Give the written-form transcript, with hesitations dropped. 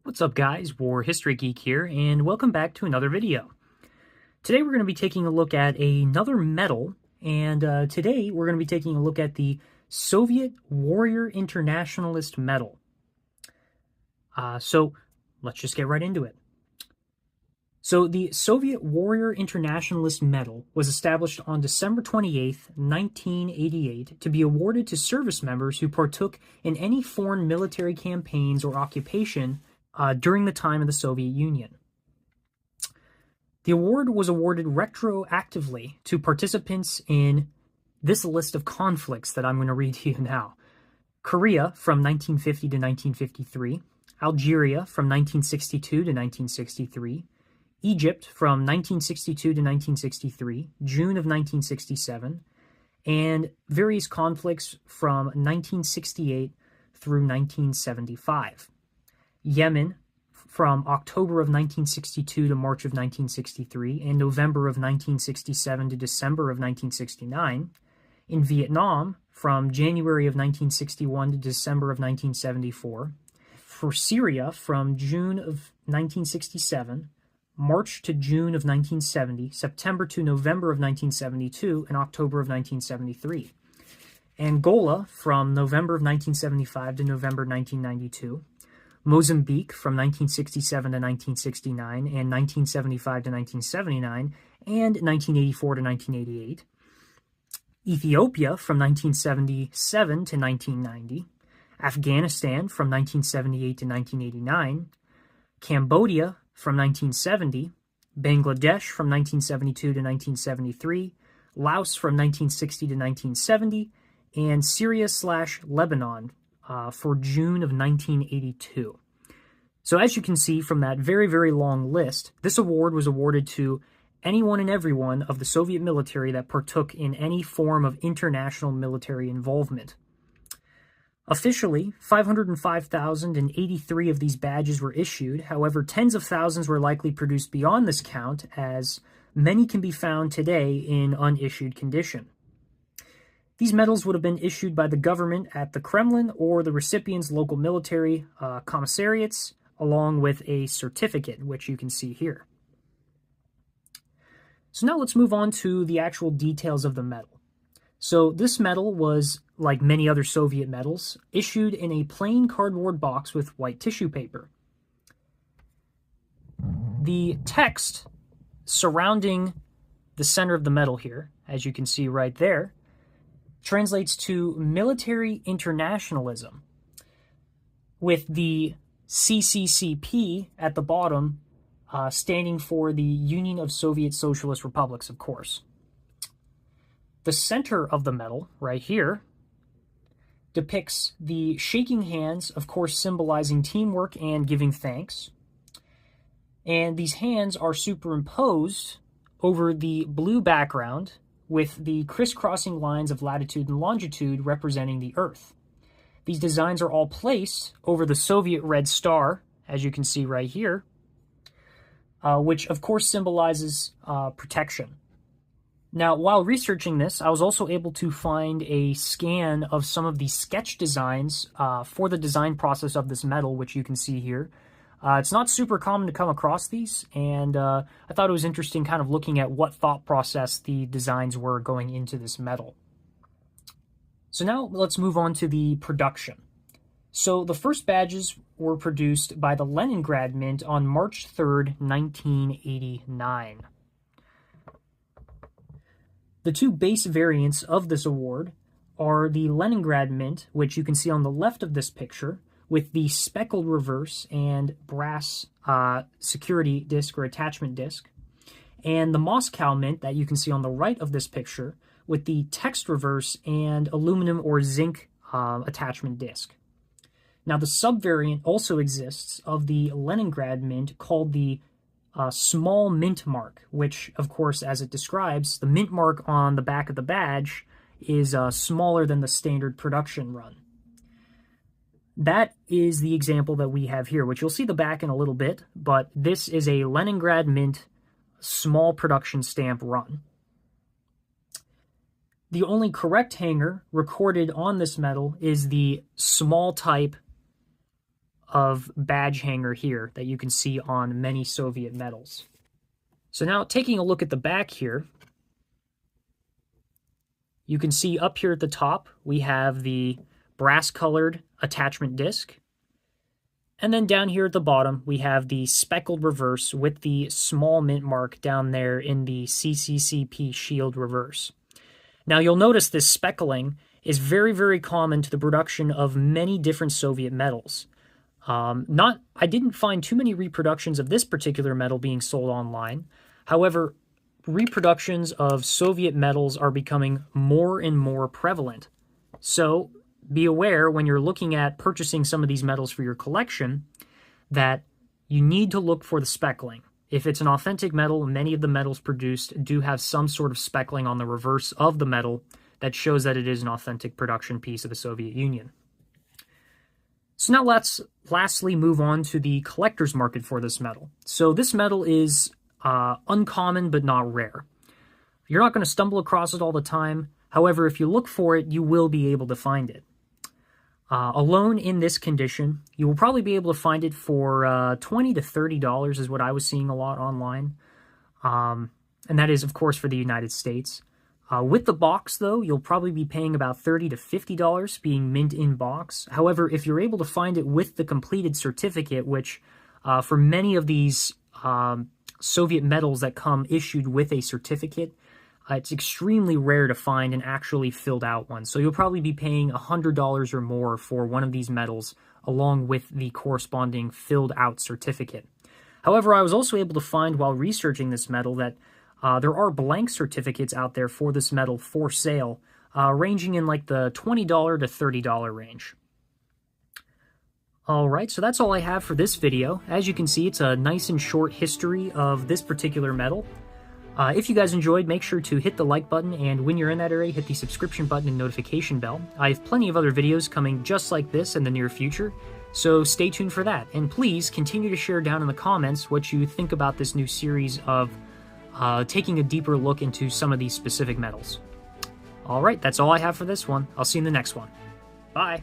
What's up guys, War History Geek here, and welcome back to another video. Today we're going to be taking a look at another medal, and today we're going to be taking a look at the Soviet Warrior Internationalist Medal. So let's just get right into it. So the Soviet Warrior Internationalist Medal was established on December 28th, 1988 to be awarded to service members who partook in any foreign military campaigns or occupation during the time of the Soviet Union. The award was awarded retroactively to participants in this list of conflicts that I'm going to read to you now. Korea from 1950 to 1953, Algeria from 1962 to 1963, Egypt from 1962 to 1963, June of 1967, and various conflicts from 1968 through 1975. Yemen from October of 1962 to March of 1963, and November of 1967 to December of 1969. In Vietnam from January of 1961 to December of 1974. For Syria from June of 1967, March to June of 1970, September to November of 1972, and October of 1973. Angola from November of 1975 to November 1992. Mozambique from 1967 to 1969, and 1975 to 1979, and 1984 to 1988. Ethiopia from 1977 to 1990. Afghanistan from 1978 to 1989. Cambodia from 1970, Bangladesh from 1972 to 1973, Laos from 1960 to 1970, and Syria/Lebanon for June of 1982. So as you can see from that very, very long list, this award was awarded to anyone and everyone of the Soviet military that partook in any form of international military involvement. Officially, 505,083 of these badges were issued. However, tens of thousands were likely produced beyond this count, as many can be found today in unissued condition. These medals would have been issued by the government at the Kremlin or the recipient's local military commissariats, along with a certificate, which you can see here. So now let's move on to the actual details of the medal. So this medal was, like many other Soviet medals, issued in a plain cardboard box with white tissue paper. The text surrounding the center of the medal here, as you can see right there, translates to military internationalism, with the CCCP at the bottom standing for the Union of Soviet Socialist Republics, of course. The center of the medal, right here, depicts the shaking hands, of course symbolizing teamwork and giving thanks. And these hands are superimposed over the blue background with the crisscrossing lines of latitude and longitude representing the Earth. These designs are all placed over the Soviet Red Star, as you can see right here, which of course symbolizes protection. Now, while researching this, I was also able to find a scan of some of the sketch designs for the design process of this medal, which you can see here. It's not super common to come across these, and I thought it was interesting kind of looking at what thought process the designs were going into this medal. So now let's move on to the production. So the first badges were produced by the Leningrad Mint on March 3rd, 1989. The two base variants of this award are the Leningrad Mint, which you can see on the left of this picture, with the speckled reverse and brass security disc or attachment disc, and the Moscow Mint that you can see on the right of this picture with the text reverse and aluminum or zinc attachment disc. Now the subvariant also exists of the Leningrad Mint called the small mint mark, which of course, as it describes, the mint mark on the back of the badge is smaller than the standard production run. That is the example that we have here, which you'll see the back in a little bit, but this is a Leningrad Mint small production stamp run. The only correct hanger recorded on this medal is the small type of badge hanger here that you can see on many Soviet medals. So now taking a look at the back here, you can see up here at the top, we have the brass-colored attachment disc. And then down here at the bottom, we have the speckled reverse with the small mint mark down there in the CCCP shield reverse. Now you'll notice this speckling is very, very common to the production of many different Soviet medals. I didn't find too many reproductions of this particular medal being sold online. However, reproductions of Soviet medals are becoming more and more prevalent. So be aware when you're looking at purchasing some of these medals for your collection that you need to look for the speckling. If it's an authentic medal, many of the medals produced do have some sort of speckling on the reverse of the medal that shows that it is an authentic production piece of the Soviet Union. So now let's lastly move on to the collector's market for this medal. So this medal is uncommon but not rare. You're not going to stumble across it all the time. However, if you look for it, you will be able to find it. Alone in this condition, you will probably be able to find it for $20 to $30 is what I was seeing a lot online. And that is, of course, for the United States. With the box, though, you'll probably be paying about $30 to $50 being mint in box. However, if you're able to find it with the completed certificate, which for many of these Soviet medals that come issued with a certificate, it's extremely rare to find an actually filled out one. So you'll probably be paying $100 or more for one of these medals along with the corresponding filled out certificate. However, I was also able to find while researching this medal that there are blank certificates out there for this medal for sale, ranging in like the $20 to $30 range. Alright, so that's all I have for this video. As you can see, it's a nice and short history of this particular medal. If you guys enjoyed, make sure to hit the like button, and when you're in that area, hit the subscription button and notification bell. I have plenty of other videos coming just like this in the near future, so stay tuned for that. And please continue to share down in the comments what you think about this new series of taking a deeper look into some of these specific medals. Alright, that's all I have for this one. I'll see you in the next one. Bye!